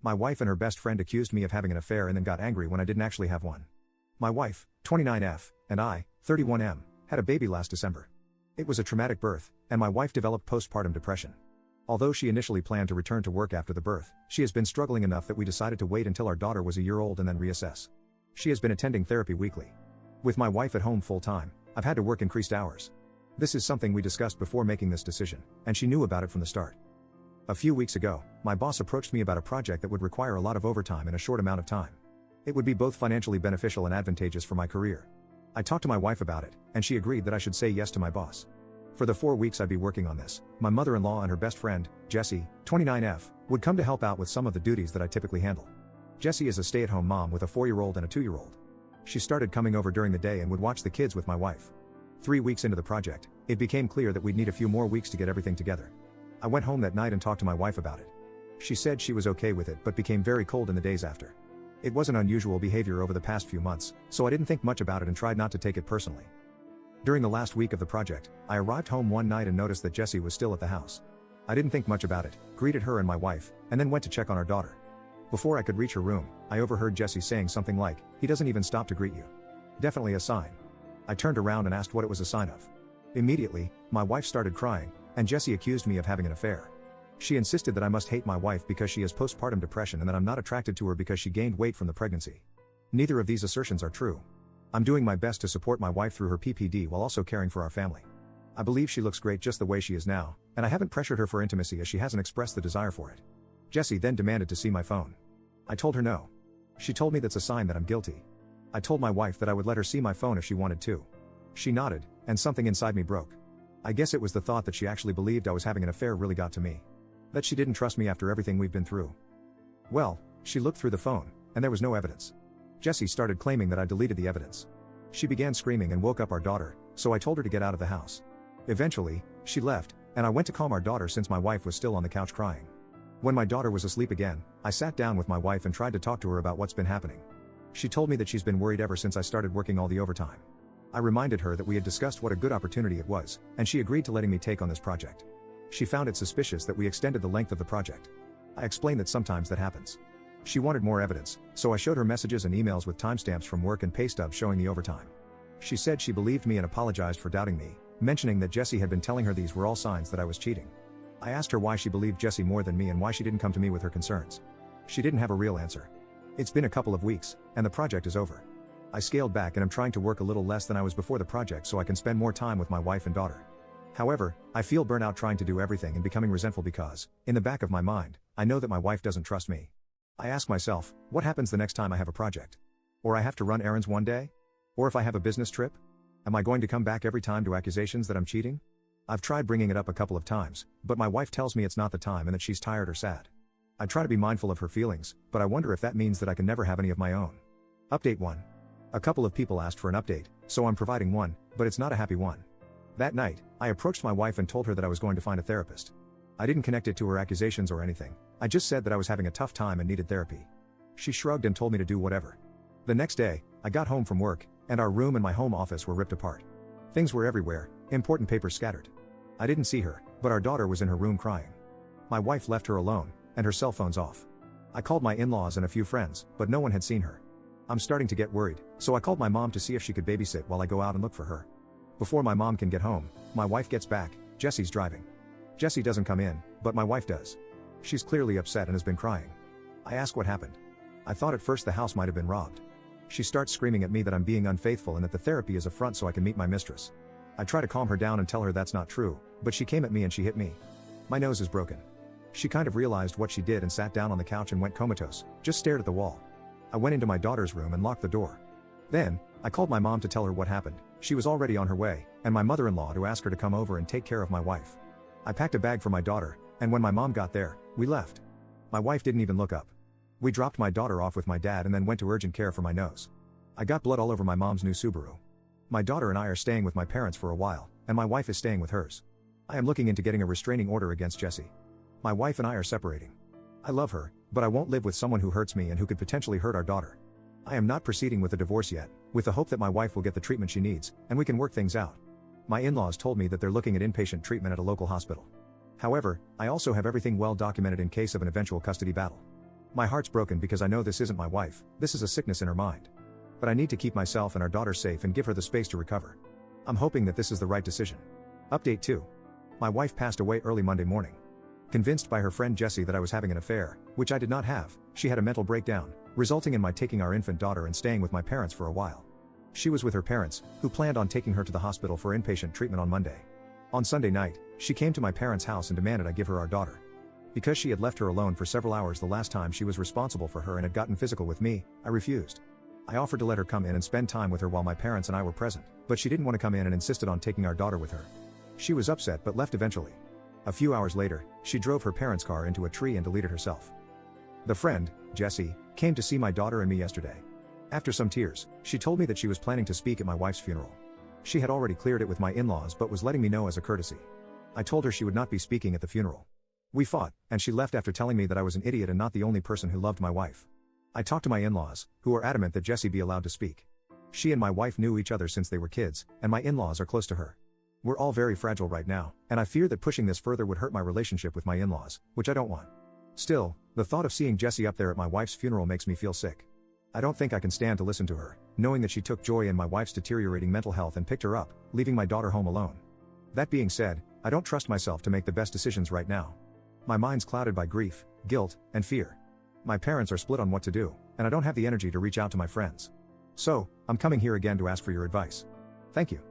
My wife and her best friend accused me of having an affair and then got angry when I didn't actually have one. My wife, 29F, and I, 31M, had a baby last December. It was a traumatic birth, and my wife developed postpartum depression. Although she initially planned to return to work after the birth, she has been struggling enough that we decided to wait until our daughter was a year old and then reassess. She has been attending therapy weekly. With my wife at home full-time, I've had to work increased hours. This is something we discussed before making this decision, and she knew about it from the start. A few weeks ago, my boss approached me about a project that would require a lot of overtime in a short amount of time. It would be both financially beneficial and advantageous for my career. I talked to my wife about it, and she agreed that I should say yes to my boss. For the 4 weeks I'd be working on this, my mother-in-law and her best friend, Jessie, 29F, would come to help out with some of the duties that I typically handle. Jessie is a stay-at-home mom with a 4-year-old and a 2-year-old. She started coming over during the day and would watch the kids with my wife. 3 weeks into the project, it became clear that we'd need a few more weeks to get everything together. I went home that night and talked to my wife about it. She said she was okay with it but became very cold in the days after. It was an unusual behavior over the past few months, so I didn't think much about it and tried not to take it personally. During the last week of the project, I arrived home one night and noticed that Jessie was still at the house. I didn't think much about it, greeted her and my wife, and then went to check on our daughter. Before I could reach her room, I overheard Jessie saying something like, "He doesn't even stop to greet you." Definitely a sign. I turned around and asked what it was a sign of. Immediately, my wife started crying, and Jessie accused me of having an affair. She insisted that I must hate my wife because she has postpartum depression and that I'm not attracted to her because she gained weight from the pregnancy. Neither of these assertions are true. I'm doing my best to support my wife through her PPD while also caring for our family. I believe she looks great just the way she is now, and I haven't pressured her for intimacy as she hasn't expressed the desire for it. Jessie then demanded to see my phone. I told her no. She told me that's a sign that I'm guilty. I told my wife that I would let her see my phone if she wanted to. She nodded, and something inside me broke. I guess it was the thought that she actually believed I was having an affair really got to me. That she didn't trust me after everything we've been through. Well, she looked through the phone, and there was no evidence. Jessie started claiming that I deleted the evidence. She began screaming and woke up our daughter, so I told her to get out of the house. Eventually, she left, and I went to calm our daughter since my wife was still on the couch crying. When my daughter was asleep again, I sat down with my wife and tried to talk to her about what's been happening. She told me that she's been worried ever since I started working all the overtime. I reminded her that we had discussed what a good opportunity it was, and she agreed to letting me take on this project. She found it suspicious that we extended the length of the project. I explained that sometimes that happens. She wanted more evidence, so I showed her messages and emails with timestamps from work and pay stubs showing the overtime. She said she believed me and apologized for doubting me, mentioning that Jessie had been telling her these were all signs that I was cheating. I asked her why she believed Jessie more than me and why she didn't come to me with her concerns. She didn't have a real answer. It's been a couple of weeks, and the project is over. I scaled back and am trying to work a little less than I was before the project so I can spend more time with my wife and daughter. However, I feel burnout trying to do everything and becoming resentful because, in the back of my mind, I know that my wife doesn't trust me. I ask myself, what happens the next time I have a project? Or I have to run errands one day? Or if I have a business trip? Am I going to come back every time to accusations that I'm cheating? I've tried bringing it up a couple of times, but my wife tells me it's not the time and that she's tired or sad. I try to be mindful of her feelings, but I wonder if that means that I can never have any of my own. Update 1. A couple of people asked for an update, so I'm providing one, but it's not a happy one. That night, I approached my wife and told her that I was going to find a therapist. I didn't connect it to her accusations or anything, I just said that I was having a tough time and needed therapy. She shrugged and told me to do whatever. The next day, I got home from work, and our room and my home office were ripped apart. Things were everywhere, important papers scattered. I didn't see her, but our daughter was in her room crying. My wife left her alone, and her cell phone's off. I called my in-laws and a few friends, but no one had seen her. I'm starting to get worried, so I called my mom to see if she could babysit while I go out and look for her. Before my mom can get home, my wife gets back. Jessie's driving. Jessie doesn't come in, but my wife does. She's clearly upset and has been crying. I ask what happened. I thought at first the house might have been robbed. She starts screaming at me that I'm being unfaithful and that the therapy is a front so I can meet my mistress. I try to calm her down and tell her that's not true, but she came at me and she hit me. My nose is broken. She kind of realized what she did and sat down on the couch and went comatose, just stared at the wall. I went into my daughter's room and locked the door. Then, I called my mom to tell her what happened. She was already on her way, and my mother-in-law to ask her to come over and take care of my wife. I packed a bag for my daughter, and when my mom got there, we left. My wife didn't even look up. We dropped my daughter off with my dad and then went to urgent care for my nose. I got blood all over my mom's new Subaru. My daughter and I are staying with my parents for a while, and my wife is staying with hers. I am looking into getting a restraining order against Jessie. My wife and I are separating. I love her, but I won't live with someone who hurts me and who could potentially hurt our daughter. I am not proceeding with a divorce yet, with the hope that my wife will get the treatment she needs, and we can work things out. My in-laws told me that they're looking at inpatient treatment at a local hospital. However, I also have everything well documented in case of an eventual custody battle. My heart's broken because I know this isn't my wife, this is a sickness in her mind. But I need to keep myself and our daughter safe and give her the space to recover. I'm hoping that this is the right decision. Update 2. My wife passed away early Monday morning. Convinced by her friend Jessie that I was having an affair, which I did not have, she had a mental breakdown, resulting in my taking our infant daughter and staying with my parents for a while. She was with her parents, who planned on taking her to the hospital for inpatient treatment on Monday. On Sunday night, she came to my parents' house and demanded I give her our daughter. Because she had left her alone for several hours the last time she was responsible for her and had gotten physical with me, I refused. I offered to let her come in and spend time with her while my parents and I were present, but she didn't want to come in and insisted on taking our daughter with her. She was upset but left eventually. A few hours later, she drove her parents' car into a tree and deleted herself. The friend, Jessie, came to see my daughter and me yesterday. After some tears, she told me that she was planning to speak at my wife's funeral. She had already cleared it with my in-laws but was letting me know as a courtesy. I told her she would not be speaking at the funeral. We fought, and she left after telling me that I was an idiot and not the only person who loved my wife. I talked to my in-laws, who were adamant that Jessie be allowed to speak. She and my wife knew each other since they were kids, and my in-laws are close to her. We're all very fragile right now, and I fear that pushing this further would hurt my relationship with my in-laws, which I don't want. Still, the thought of seeing Jessie up there at my wife's funeral makes me feel sick. I don't think I can stand to listen to her, knowing that she took joy in my wife's deteriorating mental health and picked her up, leaving my daughter home alone. That being said, I don't trust myself to make the best decisions right now. My mind's clouded by grief, guilt, and fear. My parents are split on what to do, and I don't have the energy to reach out to my friends. So, I'm coming here again to ask for your advice. Thank you.